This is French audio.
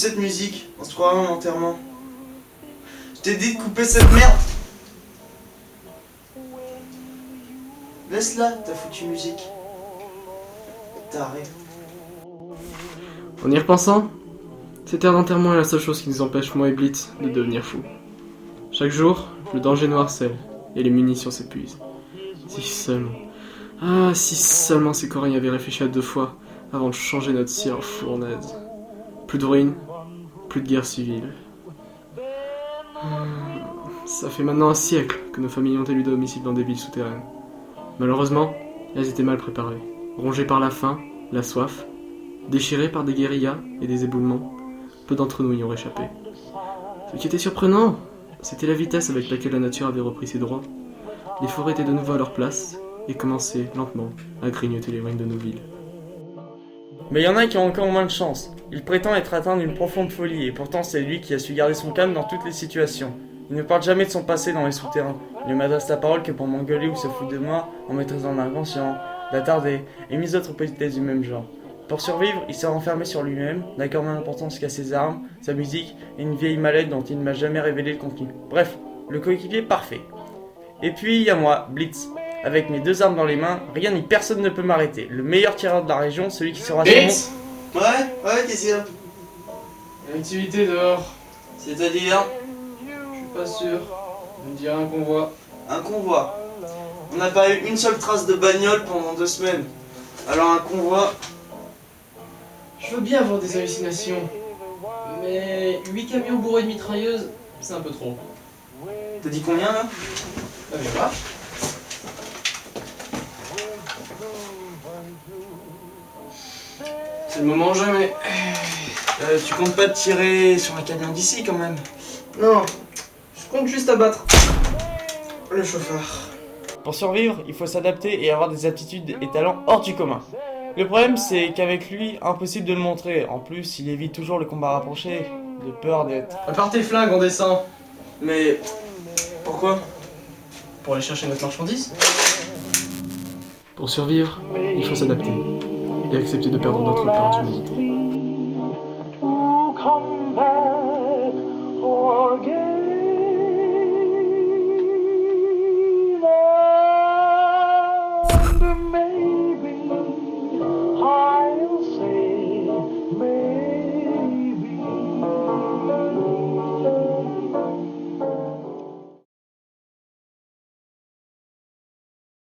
cette musique, on se croirait en enterrement. Je t'ai dit de couper cette merde. Laisse-la, ta foutue musique. Taré. En y repensant, cette ère d'enterrement est la seule chose qui nous empêche, moi et Blitz, de devenir fous. Chaque jour, le danger nous harcèle, et les munitions s'épuisent. Si seulement ces Coréens avaient réfléchi à 2 fois avant de changer notre ciel en fournaise. Plus de ruines, plus de guerre civile. Ça fait maintenant un siècle que nos familles ont élu domicile dans des villes souterraines. Malheureusement, elles étaient mal préparées, rongées par la faim, la soif, déchirées par des guérillas et des éboulements. Peu d'entre nous y ont échappé. Ce qui était surprenant, c'était la vitesse avec laquelle la nature avait repris ses droits. Les forêts étaient de nouveau à leur place et commençaient lentement à grignoter les ruines de nos villes. Mais il y en a qui ont encore moins de chance. Il prétend être atteint d'une profonde folie et pourtant c'est lui qui a su garder son calme dans toutes les situations. Il ne parle jamais de son passé dans les souterrains. Il ne m'adresse la parole que pour m'engueuler ou se foutre de moi en maîtrisant l'inconscient, l'attarder et mille autres politesses du même genre. Pour survivre, il s'est renfermé sur lui-même, n'accordant l'importance qu'à ses armes, sa musique et une vieille mallette dont il ne m'a jamais révélé le contenu. Bref, le coéquipier parfait. Et puis il y a moi, Blitz. Avec mes 2 armes dans les mains, rien ni personne ne peut m'arrêter. Le meilleur tireur de la région, celui qui sera sur Blitz Ouais, qu'est-ce qu'il y a? Il y a activité dehors. C'est-à-dire? Je suis pas sûr. On me dirait un convoi. Un convoi. On n'a pas eu une seule trace de bagnole pendant 2 semaines. Alors un convoi... Je veux bien avoir des hallucinations. Mais 8 camions bourrés de mitrailleuses, c'est un peu trop. T'as dit combien là? Ça vient pas. C'est le moment jamais. Tu comptes pas te tirer sur un camion d'ici quand même? Non, je compte juste abattre le chauffeur. Pour survivre, il faut s'adapter et avoir des aptitudes et talents hors du commun. Le problème, c'est qu'avec lui, impossible de le montrer. En plus, il évite toujours le combat rapproché, de peur d'être... Prépare tes flingues, on descend. Mais... pourquoi? Pour aller chercher notre marchandise. Pour survivre, il faut s'adapter et accepter de perdre notre part d'humanité.